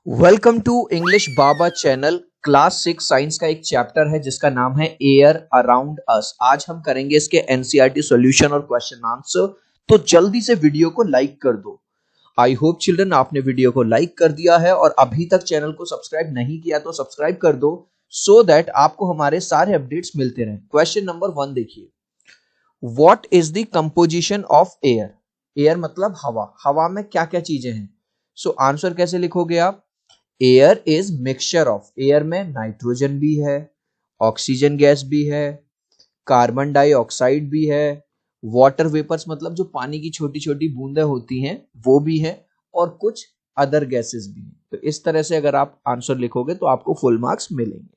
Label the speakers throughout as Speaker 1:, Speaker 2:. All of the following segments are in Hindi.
Speaker 1: Welcome to English Baba channel. Class 6 science का एक चैप्टर है जिसका नाम है एयर अराउंड अस। आज हम करेंगे इसके एनसीईआरटी सॉल्यूशन और क्वेश्चन आंसर। तो जल्दी से वीडियो को लाइक कर दो। आई होप चिल्ड्रन आपने वीडियो को लाइक कर दिया है और अभी तक चैनल को सब्सक्राइब नहीं किया तो सब्सक्राइब कर दो सो दैट आपको हमारे सारे अपडेट्स मिलते रहें। क्वेश्चन नंबर 1 देखिए, what is the composition of air. Air मतलब हवा। हवा में क्या क्या चीजें हैं? सो आंसर कैसे लिखोगे आप? Air is mixture of. Air में नाइट्रोजन भी है, ऑक्सीजन गैस भी है, कार्बन डाइऑक्साइड भी है, वाटर वेपर्स मतलब जो पानी की छोटी छोटी बूंदें होती हैं वो भी है, और कुछ अदर गैसेस भी हैं। तो इस तरह से अगर आप आंसर लिखोगे तो आपको फुल मार्क्स मिलेंगे।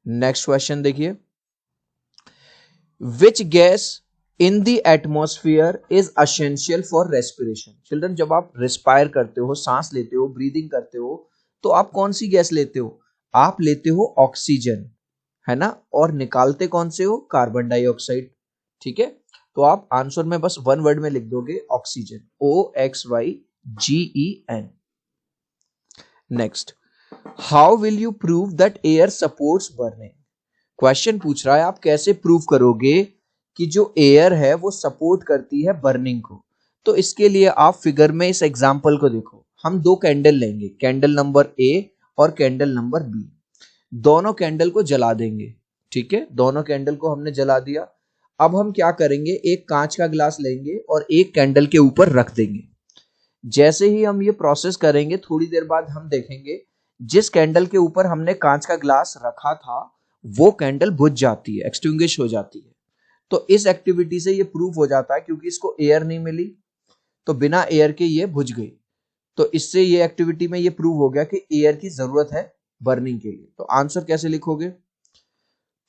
Speaker 1: नेक्स्ट क्वेश्चन देखिए, which gas in the atmosphere is essential for respiration. Children, जब आप रिस्पायर करते हो, सांस लेते हो, ब्रीदिंग करते हो, तो आप कौन सी गैस लेते हो? आप लेते हो ऑक्सीजन, है ना, और निकालते कौन से हो? Carbon dioxide. ठीक है, तो आप आंसर में बस वन वर्ड में लिख दोगे oxygen, OXYGEN। Next, how will you prove that air supports burning. Question पूछ रहा है आप कैसे प्रूव करोगे कि जो एयर है वो सपोर्ट करती है बर्निंग को। तो इसके लिए आप फिगर में इस एग्जांपल को देखो। हम दो कैंडल लेंगे, कैंडल नंबर ए और कैंडल नंबर बी। दोनों कैंडल को जला देंगे। ठीक है, दोनों कैंडल को हमने जला दिया। अब हम क्या करेंगे, एक कांच का ग्लास लेंगे और एक कैंडल के ऊपर रख देंगे। जैसे ही हम ये प्रोसेस करेंगे, थोड़ी देर बाद हम देखेंगे जिस कैंडल के ऊपर हमने कांच का ग्लास रखा था वो कैंडल बुझ जाती है, एक्सटिंग्विश हो जाती है। तो इस एक्टिविटी से ये प्रूव हो जाता है, क्योंकि इसको एयर नहीं मिली तो बिना एयर के ये बुझ गई। तो इससे ये एक्टिविटी में ये प्रूव हो गया कि एयर की जरूरत है बर्निंग के लिए। तो आंसर कैसे लिखोगे?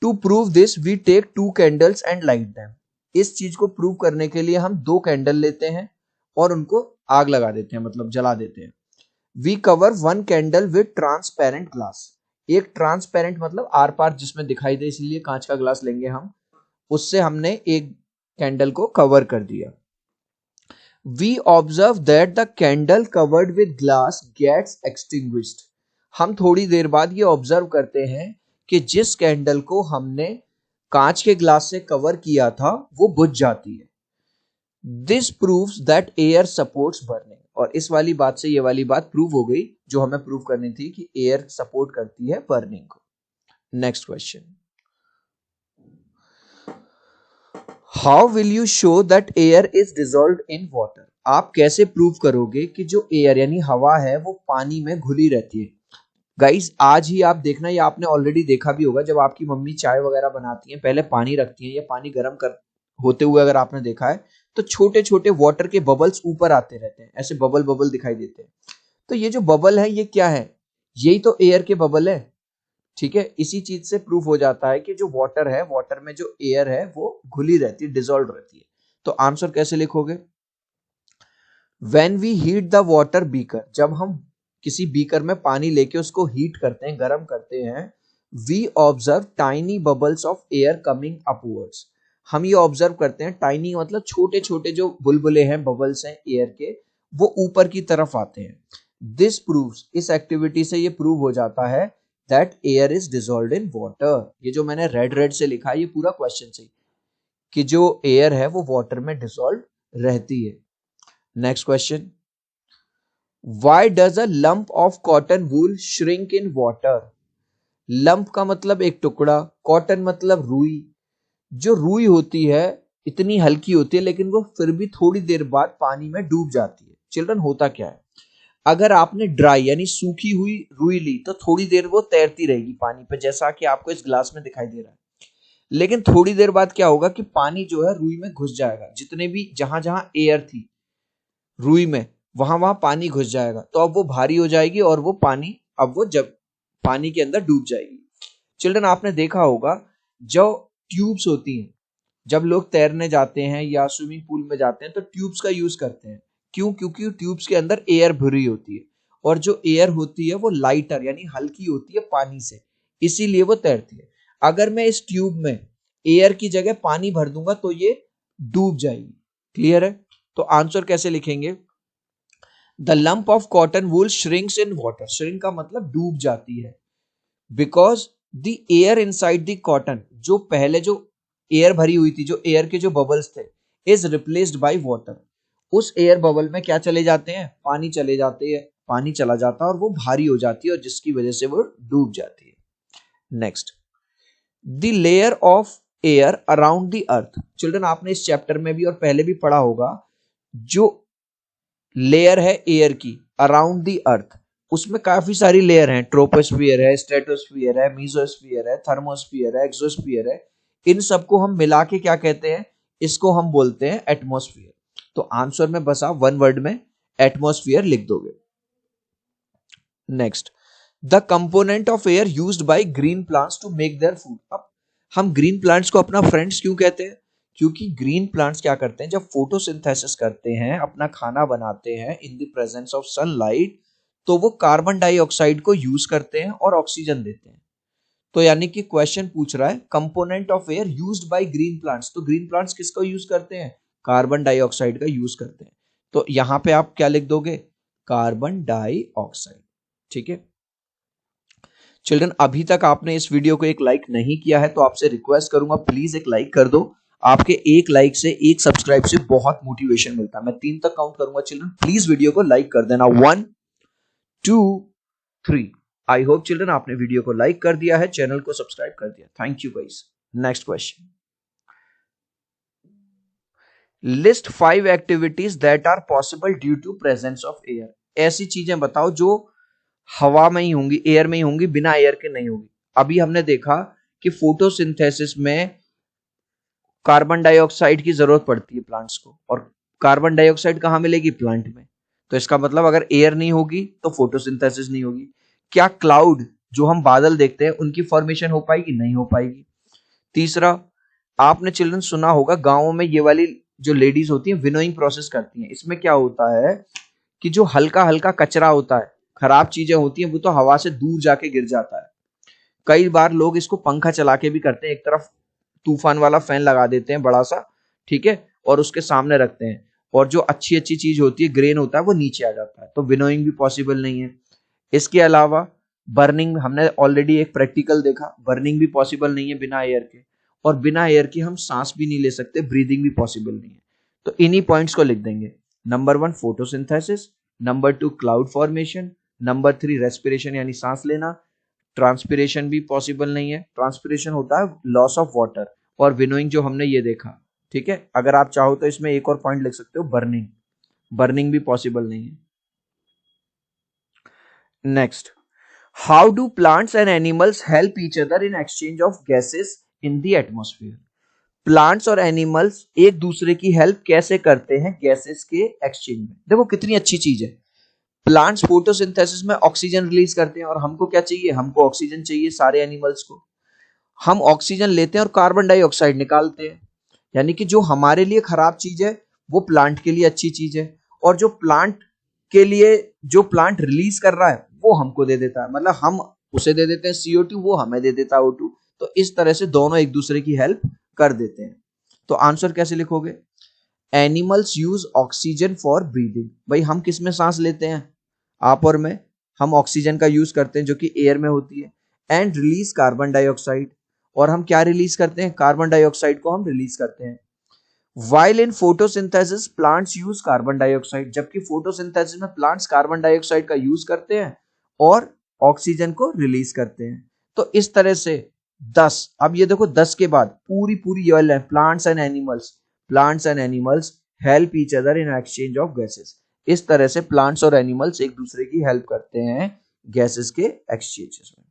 Speaker 1: To prove this we take two candles and light them. इस चीज को प्रूव करने के लिए हम दो कैंडल लेते हैं और उनको आग लगा देते हैं, मतलब जला देते हैं। We cover one candle with transparent glass. एक ट्रांसपेरेंट मतलब आर पार जिसमें दिखाई दे, इसलिए कांच का ग्लास लेंगे हम, उससे हमने एक कैंडल को कवर कर दिया। We observe that the candle covered with glass gets extinguished. हम थोड़ी देर बाद ये ऑब्जर्व करते हैं कि जिस कैंडल को हमने कांच के ग्लास से कवर किया था वो बुझ जाती है। This proves that air supports burning. और इस वाली बात से ये वाली बात प्रूव हो गई जो हमें प्रूव करनी थी कि एयर सपोर्ट करती है बर्निंग को। Next question, how will you show that air is dissolved in water. आप कैसे प्रूव करोगे कि जो एयर यानी हवा है वो पानी में घुली रहती है? गाइस, आज ही आप देखना, या आपने ऑलरेडी देखा भी होगा, जब आपकी मम्मी चाय वगैरह बनाती हैं पहले पानी रखती हैं, या पानी गर्म कर होते हुए अगर आपने देखा है तो छोटे छोटे वाटर के बबल्स ऊपर आते रहते हैं, ऐसे बबल बबल दिखाई देते हैं। तो ये जो बबल है ये क्या है? यही तो एयर के बबल है। ठीक है, इसी चीज से प्रूफ हो जाता है कि जो वाटर है, वाटर में जो एयर है वो घुली रहती है, डिसॉल्व रहती है। तो आंसर कैसे लिखोगे? When we heat the water beaker, जब हम किसी बीकर में पानी लेके उसको हीट करते हैं, गर्म करते हैं, we observe tiny bubbles of air coming upwards. हम ये ऑब्जर्व करते हैं, टाइनी मतलब छोटे छोटे जो बुलबुले हैं, बबल्स हैं एयर के, वो ऊपर की तरफ आते हैं। दिस प्रूव्स, इस एक्टिविटी से ये प्रूव हो जाता है that air is dissolved in water. ये जो मैंने रेड रेड से लिखा है ये पूरा क्वेश्चन से, कि जो एयर है वो वाटर में डिसॉल्व रहती है। Next question, why does a lump of cotton wool shrink in water. Lump का मतलब एक टुकड़ा, कॉटन मतलब रुई। जो रुई होती है इतनी हल्की होती है लेकिन वो फिर भी थोड़ी देर बाद पानी में डूब जाती है। चिल्ड्रन, होता क्या है, अगर आपने ड्राई यानी सूखी हुई रुई ली तो थोड़ी देर वो तैरती रहेगी पानी पे, जैसा कि आपको इस ग्लास में दिखाई दे रहा है। लेकिन थोड़ी देर बाद क्या होगा कि पानी जो है रुई में घुस जाएगा, जितने भी जहां जहां एयर थी रुई में वहां वहां पानी घुस जाएगा, तो अब वो भारी हो जाएगी और वो पानी, अब वो जब पानी के अंदर डूब जाएगी। चिल्ड्रन, आपने देखा होगा जो ट्यूब्स होती हैं, जब लोग तैरने जाते हैं या स्विमिंग पूल में जाते हैं तो ट्यूब्स का यूज करते हैं। क्यों? क्योंकि ट्यूब्स के अंदर एयर भरी होती है, और जो एयर होती है वो लाइटर यानी हल्की होती है पानी से, इसीलिए वो तैरती है। अगर मैं इस ट्यूब में एयर की जगह पानी भर दूंगा तो ये डूब जाएगी। क्लियर है? तो आंसर कैसे लिखेंगे? The lump of cotton wool shrinks in water, shrink का मतलब डूब जाती है, because the air inside the cotton, जो पहले जो एयर भरी हुई थी, जो एयर के जो बबल्स थे, इज रिप्लेस्ड बाय वाटर, उस एयर बबल में क्या चले जाते हैं, पानी चले जाते हैं, पानी चला जाता है और वो भारी हो जाती है और जिसकी वजह से वो डूब जाती है। Next, the layer of air around the earth. Children आपने इस चैप्टर में भी और पहले भी पढ़ा होगा, जो लेयर है एयर की अराउंड द अर्थ, उसमें काफी सारी लेयर हैं, ट्रोपोस्फियर है, स्ट्रेटोस्फियर है, मीजोस्फियर है, थर्मोस्फियर है, एक्सोस्फियर है, इन सबको हम मिला के क्या कहते हैं, इसको हम बोलते हैं एटमॉस्फेयर। तो आंसर में बस आप वन वर्ड में एटमॉस्फेयर लिख दोगे। Next, the component of air used by green plants to make their food. अब हम ग्रीन प्लांट्स को अपना फ्रेंड्स क्यों कहते हैं, क्योंकि ग्रीन प्लांट्स क्या करते हैं, जब फोटोसिंथेसिस करते हैं, अपना खाना बनाते हैं in the presence of sunlight, तो वो कार्बन डाइऑक्साइड को यूज करते हैं और ऑक्सीजन देते हैं। तो यानी कि क्वेश्चन पूछ रहा है component of air used by green plants, तो ग्रीन प्लांट्स किसको यूज करते हैं, कार्बन डाइऑक्साइड का यूज करते हैं। तो यहां पे आप क्या लिख दोगे, कार्बन डाइऑक्साइड। ठीक है चिल्ड्रन, अभी तक आपने इस वीडियो को एक लाइक नहीं किया है तो आपसे रिक्वेस्ट करूंगा प्लीज एक लाइक कर दो। आपके एक लाइक से, एक सब्सक्राइब से बहुत मोटिवेशन मिलता है। मैं 3 तक काउंट करूंगा चिल्ड्रन, प्लीज वीडियो को लाइक कर देना। 1 2 3। आई होप चिल्ड्रन आपने वीडियो को लाइक कर दिया है, चैनल को सब्सक्राइब कर दिया। Thank you guys. Next question, list 5 activities that are possible due to presence of air. ऐसी चीजें बताओ जो हवा में ही होंगी, एयर में ही होंगी, बिना एयर के नहीं होगी। अभी हमने देखा कि फोटोसिंथेसिस में कार्बन डाइऑक्साइड की जरूरत पड़ती है प्लांट्स को, और कार्बन डाइऑक्साइड कहां मिलेगी, प्लांट में। तो इसका मतलब अगर एयर नहीं होगी तो फोटोसिंथेसिस नहीं होगी। क्या क्लाउड, जो हम बादल देखते हैं, उनकी फॉर्मेशन हो पाएगी, नहीं हो पाएगी। तीसरा, आपने चिल्ड्रन सुना होगा गांवों में ये वाली जो लेडीज होती हैं विनोइंग प्रोसेस करती हैं। इसमें क्या होता है कि जो हल्का हल्का कचरा होता है, खराब चीजें होती हैं, वो तो हवा से दूर जाके गिर जाता है। कई बार लोग इसको पंखा चला के भी करते हैं, एक तरफ तूफान वाला फैन लगा देते हैं बड़ा सा, ठीक है, और उसके सामने रखते हैं, और जो अच्छी अच्छी चीज होती है, ग्रेन होता है, वो नीचे आ जाता है। तो विनोइंग भी पॉसिबल नहीं है। इसके अलावा बर्निंग, हमने ऑलरेडी एक प्रैक्टिकल देखा, बर्निंग भी पॉसिबल नहीं है बिना एयर के, और बिना एयर के हम सांस भी नहीं ले सकते, ब्रीदिंग भी पॉसिबल नहीं है। तो इन्हीं पॉइंट्स को लिख देंगे। Number 1 photosynthesis, number 2 cloud formation, number 3 respiration यानी सांस लेना, ट्रांसपिरेशन भी पॉसिबल नहीं है, ट्रांसपिरेशन होता है लॉस ऑफ वाटर, और विनोइंग जो हमने ये देखा। ठीक है, अगर आप चाहो तो इसमें एक और पॉइंट लिख सकते हो, बर्निंग, बर्निंग भी पॉसिबल नहीं है। Next, how do plants and animals help each other in exchange of gases in the atmosphere. Plants और एनिमल्स एक दूसरे की हेल्प कैसे करते हैं गैसेस के एक्सचेंज में। देखो कितनी अच्छी चीज है, प्लांट्स फोटोसिंथेसिस में ऑक्सीजन रिलीज करते हैं, और हमको क्या चाहिए, हमको ऑक्सीजन चाहिए, सारे एनिमल्स को। हम ऑक्सीजन लेते हैं और कार्बन डाइऑक्साइड निकालते हैं, यानी कि जो हमारे लिए खराब चीज है वो प्लांट के लिए अच्छी चीज है, और जो प्लांट के लिए, जो प्लांट रिलीज कर रहा है वो हमको दे देता है, मतलब हम उसे दे देते हैं CO2, वो हमें दे देता है O2। तो इस तरह से दोनों एक दूसरे की हेल्प कर देते हैं। तो आंसर कैसे लिखोगे, animals use oxygen for breathing. भाई हम किस में सांस लेते हैं, आप और मैं, हम ऑक्सीजन का यूज करते हैं जो कि एयर में होती है, एंड रिलीज कार्बन डाइऑक्साइड, और हम क्या रिलीज करते हैं, कार्बन डाइऑक्साइड को हम रिलीज करते हैं। While in photosynthesis plants use carbon dioxide, जबकि फोटोसिंथेसिस में प्लांट्स कार्बन डाइऑक्साइड का यूज करते हैं और ऑक्सीजन को रिलीज करते हैं। तो इस तरह से 10, अब ये देखो 10 के बाद पूरी पूरी ये वाली है, plants and animals, plants and animals help each other in exchange of gases. इस तरह से प्लांट्स और एनिमल्स एक दूसरे की हेल्प करते हैं गैसेस के एक्सचेंजेस में।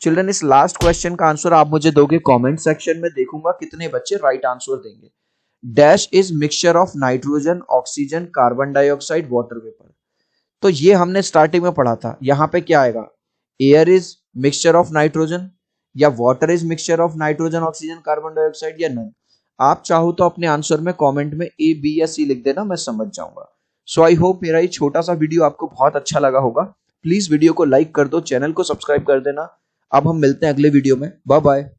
Speaker 1: चिल्ड्रन, इस लास्ट क्वेश्चन का आंसर आप मुझे दोगे कमेंट सेक्शन में, देखूंगा कितने बच्चे राइट आंसर देंगे। Dash is mixture of nitrogen, oxygen, carbon dioxide, water vapour. तो ये हमने स्टार्टिंग में पढ़ा था, यहां पे क्या आएगा, air is mixture of nitrogen, या water is mixture of nitrogen, oxygen, carbon dioxide, या नन। आप चाहो तो अपने आंसर में कमेंट में A, B या C लिख देना, मैं समझ जाऊंगा। सो आई होप मेरा ये छोटा सा वीडियो आपको बहुत अच्छा लगा होगा। प्लीज वीडियो को लाइक कर दो, चैनल को सब्सक्राइब कर देना। अब हम मिलते हैं अगले वीडियो में, बाय बाय।